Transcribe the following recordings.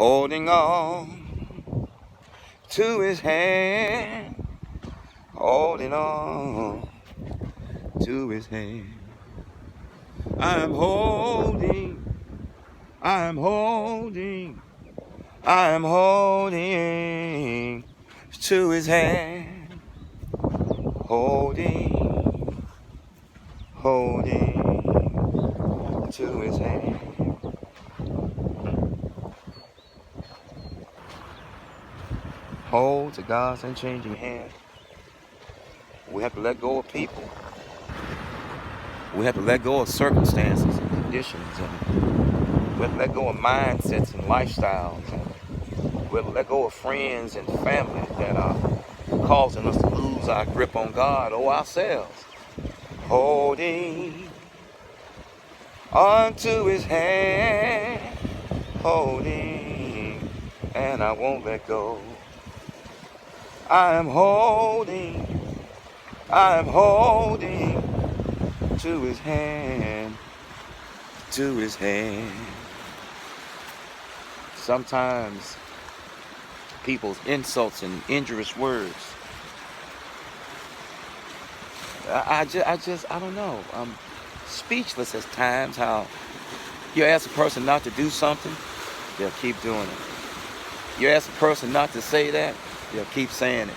holding on to his hand, holding on to his hand. I'm holding, I'm holding, I'm holding to his hand, holding, holding to his hand. Hold to God's unchanging hand. We have to let go of people. We have to let go of circumstances and conditions. And we have to let go of mindsets and lifestyles. And we have to let go of friends and family that are causing us to lose our grip on God or ourselves. Holding onto his hand. Holding, and I won't let go. I'm holding to his hand, to his hand. Sometimes people's insults and injurious words, I don't know. I'm speechless at times how you ask a person not to do something, they'll keep doing it. You ask a person not to say that, they'll keep saying it.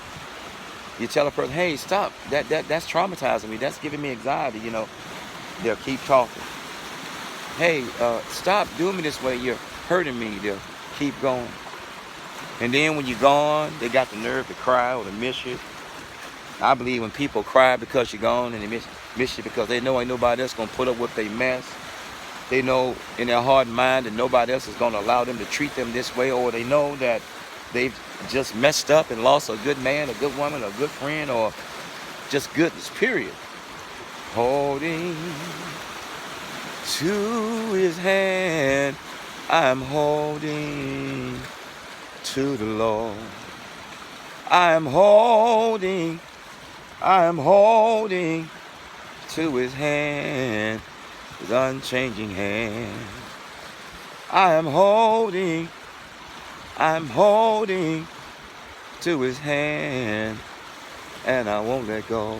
You tell a person, hey, stop, that's traumatizing me, that's giving me anxiety, they'll keep talking. Hey, stop doing me this way, you're hurting me, they'll keep going. And then when you're gone, they got the nerve to cry or to miss you. I believe when people cry because you're gone and they miss you because they know ain't nobody else gonna put up with their mess. They know in their heart and mind that nobody else is gonna allow them to treat them this way, or they know that they've just messed up and lost a good man, a good woman, a good friend, or just goodness, period. Holding to his hand, I'm holding to the Lord. I'm holding to his hand, his unchanging hand. I'm holding to his hand, and I won't let go.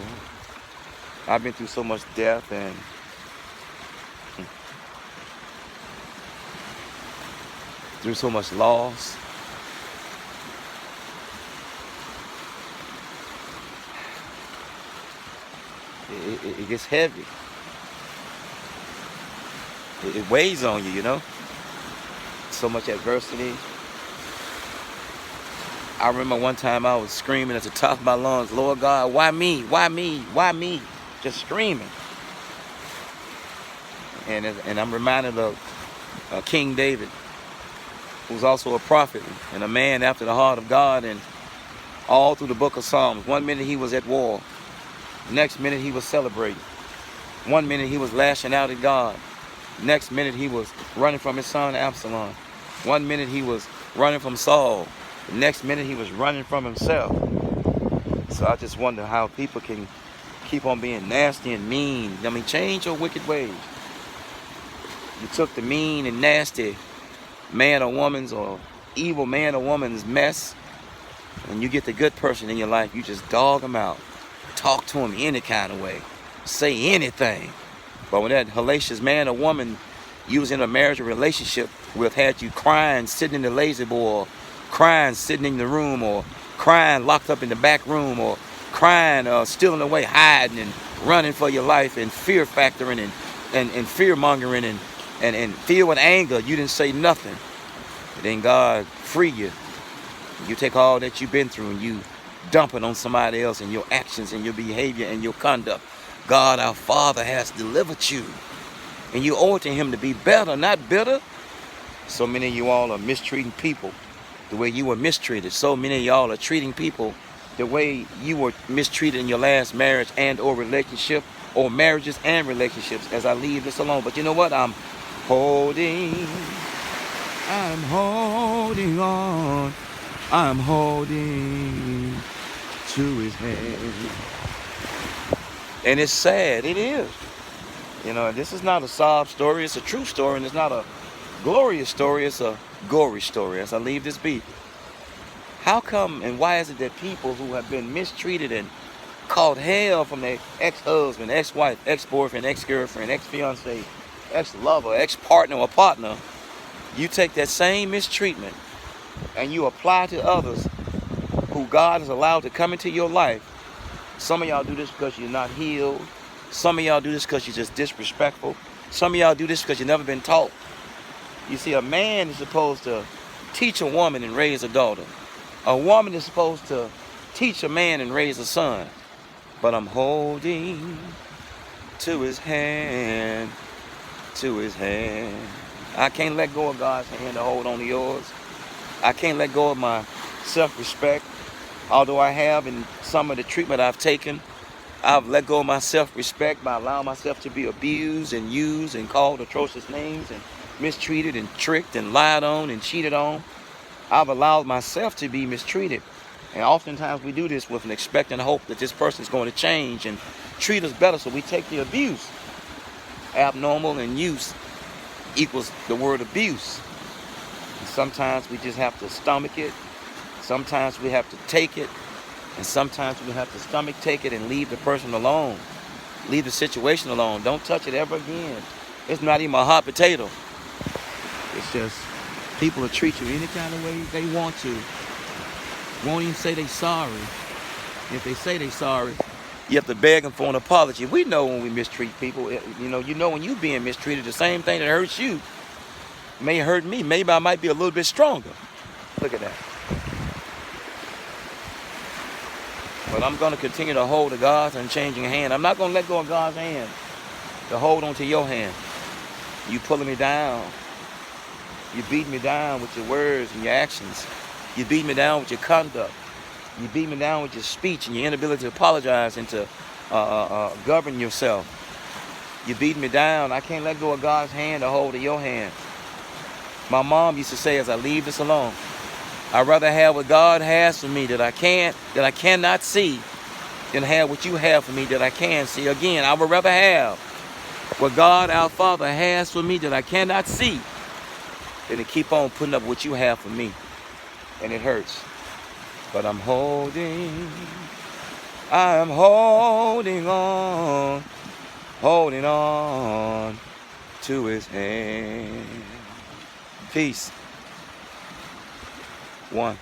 I've been through so much death and through so much loss. It gets heavy. It weighs on you, So much adversity. I remember one time I was screaming at the top of my lungs, Lord God, why me? Why me? Why me? Just screaming. And I'm reminded of King David, who's also a prophet and a man after the heart of God. And all through the book of Psalms, 1 minute he was at war. Next minute he was celebrating. 1 minute he was lashing out at God. Next minute he was running from his son Absalom. 1 minute he was running from Saul. The next minute he was running from himself. So I just wonder how people can keep on being nasty and mean. Change your wicked ways. You took the mean and nasty man or woman's or evil man or woman's mess, and you get the good person in your life, you just dog them out. Talk to them any kind of way. Say anything. But when that hellacious man or woman you was in a marriage or relationship with had you crying, sitting in the lazy boy, or crying, sitting in the room, or crying, locked up in the back room, or crying, stealing away, hiding and running for your life, and fear factoring and fear mongering and filled with anger, you didn't say nothing. But then God free you. You take all that you've been through and you dump it on somebody else and your actions and your behavior and your conduct. God, our Father, has delivered you. And you owe it to him to be better, not bitter. So many of you all are mistreating people the way you were mistreated. So many of y'all are treating people the way you were mistreated in your last marriage and or relationship, or marriages and relationships, as I leave this alone. But you know what? I'm holding on. I'm holding to his hand. And it's sad. It is. This is not a sob story. It's a true story, and it's not a glorious story, it's a gory story. As I leave this beat, how come and why is it that people who have been mistreated and called hell from their ex-husband, ex-wife, ex-boyfriend, ex-girlfriend, ex-fiance, ex-lover, ex-partner or partner, you take that same mistreatment and you apply to others who God has allowed to come into your life? Some of y'all do this because you're not healed. Some of y'all do this because you're just disrespectful. Some of y'all do this because you've never been taught. You see, a man is supposed to teach a woman and raise a daughter. A woman is supposed to teach a man and raise a son. But I'm holding to his hand, to his hand. I can't let go of God's hand to hold on to yours. I can't let go of my self-respect. Although I have in some of the treatment I've taken, I've let go of my self-respect by allowing myself to be abused and used and called atrocious names and mistreated and tricked and lied on and cheated on. I've allowed myself to be mistreated. And oftentimes we do this with an expectant hope that this person is going to change and treat us better, so we take the abuse. Abnormal and use equals the word abuse. And sometimes we just have to stomach it. Sometimes we have to take it. And sometimes we have to stomach take it and leave the person alone. Leave the situation alone. Don't touch it ever again. It's not even a hot potato. It's just people will treat you any kind of way they want to. Won't even say they sorry. If they say they sorry, you have to beg them for an apology. We know when we mistreat people. You know when you being mistreated, the same thing that hurts you may hurt me. Maybe I might be a little bit stronger. Look at that. But I'm going to continue to hold to God's unchanging hand. I'm not going to let go of God's hand to hold on to your hand. You pulling me down. You beat me down with your words and your actions. You beat me down with your conduct. You beat me down with your speech and your inability to apologize and to govern yourself. You beat me down. I can't let go of God's hand to hold to your hand. My mom used to say, as I leave this alone, I'd rather have what God has for me that I cannot see, than have what you have for me that I can see. Again, I would rather have what God, our Father, has for me that I cannot see, than to keep on putting up what you have for me. And it hurts. But I'm holding on to his hand. Peace. One.